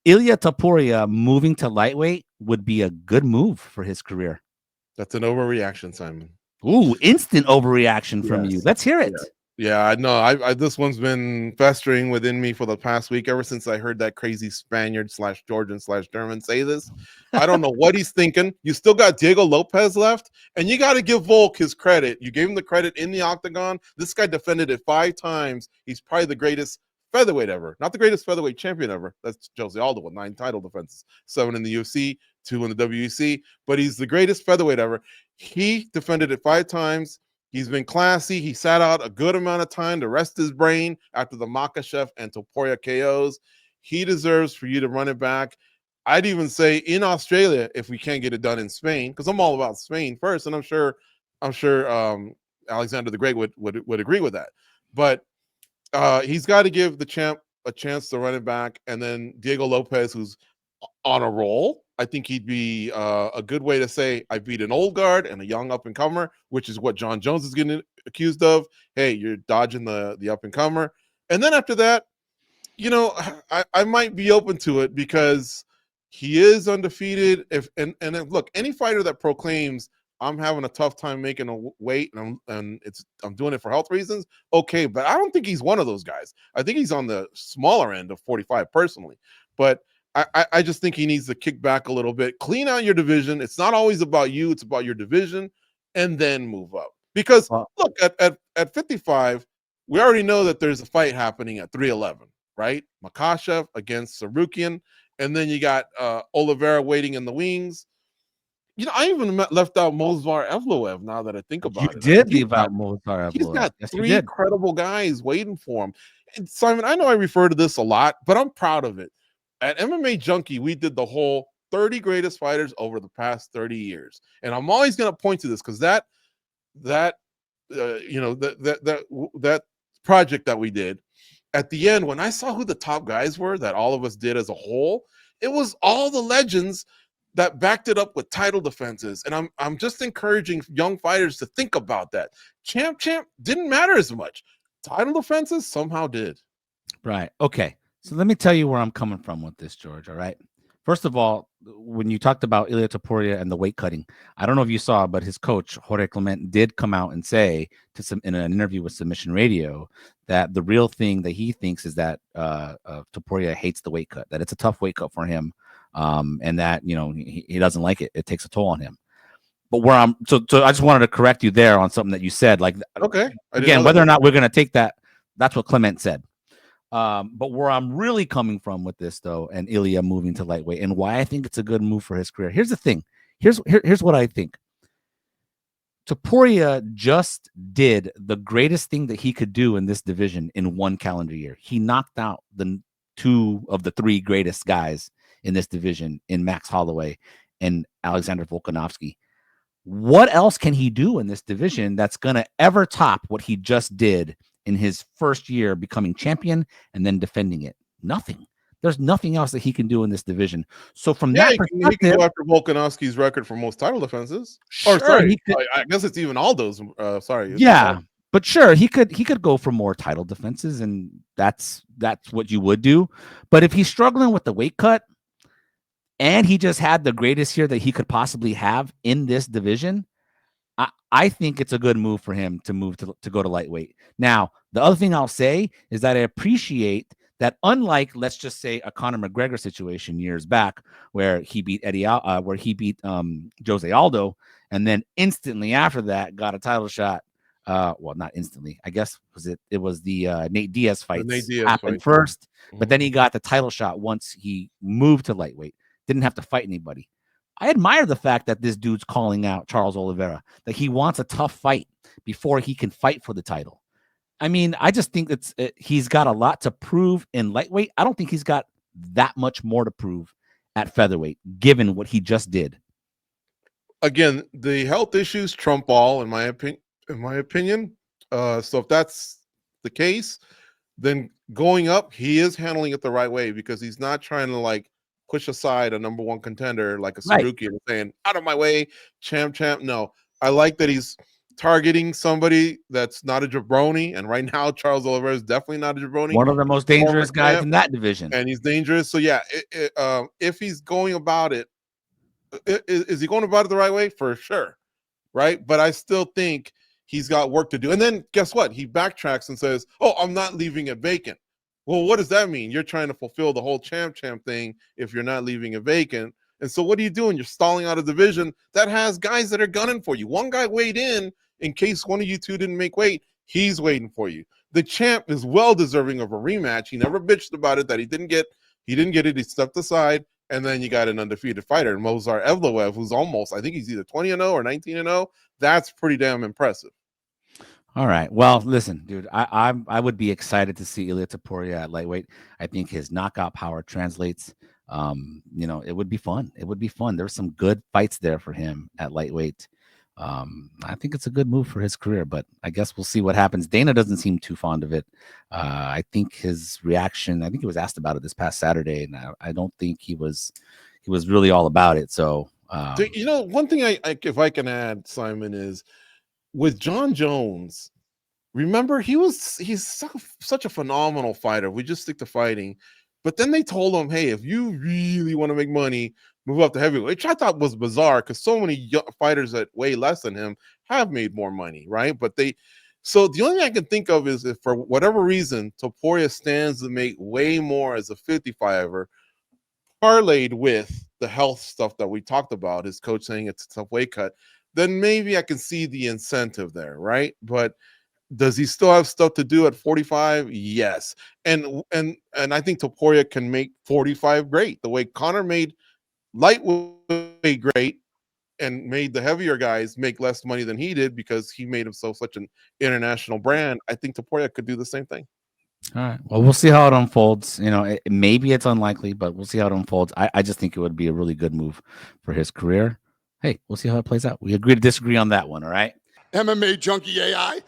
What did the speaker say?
Ilia Topuria moving to lightweight would be a good move for his career. That's an overreaction, Simon. Ooh, instant overreaction from you. Yes. Let's hear Yeah. it. Yeah, I know. I this one's been festering within me for the past week ever since I heard that crazy Spaniard slash Georgian slash German say this. I don't know what he's thinking. You still got Diego Lopez left, and you got to give Volk his credit. You gave him the credit in the octagon. This guy defended it 5 times. He's probably the greatest featherweight ever, not the greatest featherweight champion ever. That's Jose Aldo with 9 title defenses, 7 in the UFC, 2 in the WEC. But he's the greatest featherweight ever. He defended it 5 times. He's been classy. He sat out a good amount of time to rest his brain after the Makhachev and Topuria KOs. He deserves for you to run it back. I'd even say in Australia, if we can't get it done in Spain, because I'm all about Spain first, and I'm sure Alexander the Great would agree with that. But he's got to give the champ a chance to run it back, and then Diego Lopez, who's on a roll. I think he'd be a good way to say I beat an old guard and a young up and comer, which is what John Jones is getting accused of. Hey, you're dodging the up and comer, and then after that, I might be open to it because he is undefeated. And look, any fighter that proclaims I'm having a tough time making a weight and I'm doing it for health reasons, okay, but I don't think he's one of those guys. I think he's on the smaller end of 45 personally, but I just think he needs to kick back a little bit, clean out your division. It's not always about you; it's about your division, and then move up. Because Well, look, at 55, we already know that there's a fight happening at 311, right? Makhachev against Sarukian, and then you got Oliveira waiting in the wings. I even left out Movsar Evloev. Now that I think you about it, I mean, did leave out Movsar he's Evloev. got Yes, you 3 did. credible guys waiting for him. And Simon, I know I refer to this a lot, but I'm proud of it. At MMA Junkie, we did the whole 30 greatest fighters over the past 30 years. And I'm always going to point to this because that that project that we did at the end, when I saw who the top guys were that all of us did as a whole, it was all the legends that backed it up with title defenses. And I'm just encouraging young fighters to think about that. Champ didn't matter as much. Title defenses somehow did. Right. Okay. So let me tell you where I'm coming from with this, George. All right. First of all, when you talked about Ilia Topuria and the weight cutting, I don't know if you saw, but his coach Jorge Clement did come out and say in an interview with Submission Radio that the real thing that he thinks is that Topuria hates the weight cut, that it's a tough weight cut for him, and that he doesn't like it. It takes a toll on him. But where I'm so I just wanted to correct you there on something that you said. Like, Okay. again, whether or not we're going to take that, that's what Clement said. But where I'm really coming from with this, though, and Ilia moving to lightweight, and why I think it's a good move for his career. Here's the thing. Here's what I think. Topuria just did the greatest thing that he could do in this division in 1 calendar year. He knocked out the 2 of the 3 greatest guys in this division in Max Holloway and Alexander Volkanovski. What else can he do in this division that's going to ever top what he just did in his first year becoming champion and then defending it? Nothing. There's nothing else that he can do in this division. So from that he can perspective, go after Volkanovski's record for most title defenses. Or sure, sorry, he could. I guess it's even Aldo's. Sorry. Yeah, but sure, he could go for more title defenses, and that's what you would do. But if he's struggling with the weight cut, and he just had the greatest year that he could possibly have in this division, I think it's a good move for him to move to go to lightweight. Now, the other thing I'll say is that I appreciate that, unlike, let's just say, a Conor McGregor situation years back, where he beat Jose Aldo, and then instantly after that got a title shot. Well, not instantly, I guess, it was the Nate Diaz fight happened first, but then he got the title shot once he moved to lightweight. Didn't have to fight anybody. I admire the fact that this dude's calling out Charles Oliveira, that he wants a tough fight before he can fight for the title. I mean, I just think he's got a lot to prove in lightweight. I don't think he's got that much more to prove at featherweight, given what he just did. Again, the health issues trump all, in my opinion. So if that's the case, then going up, he is handling it the right way because he's not trying to push aside a number 1 contender like a Sarukian, saying, out of my way, champ. No, I like that he's targeting somebody that's not a jabroni, and right now Charles Oliveira is definitely not a jabroni. One of the most dangerous guys in that division, and he's dangerous. So yeah, if he's going about it, is he going about it the right way? For sure, right? But I still think he's got work to do. And then guess what? He backtracks and says, "Oh, I'm not leaving it vacant." Well, what does that mean? You're trying to fulfill the whole champ thing if you're not leaving it vacant. And so what are you doing? You're stalling out a division that has guys that are gunning for you. One guy weighed in case one of you two didn't make weight. He's waiting for you. The champ is well deserving of a rematch. He never bitched about it that he didn't get it. He stepped aside, and then you got an undefeated fighter, Mozart Evloev, who's almost, I think he's either 20-0 or 19-0. That's pretty damn impressive. All right. Well, listen, dude, I would be excited to see Ilia Topuria at lightweight. I think his knockout power translates. You know, it would be fun. It would be fun. There's some good fights there for him at lightweight. I think it's a good move for his career, but I guess we'll see what happens. Dana doesn't seem too fond of it. I think his reaction, I think he was asked about it this past Saturday, and I don't think he was really all about it. So, you know, one thing if I can add, Simon, is with John Jones, remember he's such a phenomenal fighter. We just stick to fighting. But then they told him, hey, if you really want to make money, move up to heavyweight, which I thought was bizarre because so many fighters that weigh less than him have made more money, right? So the only thing I can think of is if for whatever reason Topuria stands to make way more as a 55er, parlayed with the health stuff that we talked about, his coach saying it's a tough weight cut, then maybe I can see the incentive there, right? But does he still have stuff to do at 45? Yes. And I think Topuria can make 45 great. The way Conor made lightweight great and made the heavier guys make less money than he did because he made himself such an international brand. I think Topuria could do the same thing. All right. Well, we'll see how it unfolds. You know, maybe it's unlikely, but we'll see how it unfolds. I just think it would be a really good move for his career. Hey, we'll see how it plays out. We agree to disagree on that one. All right. MMA Junkie AI.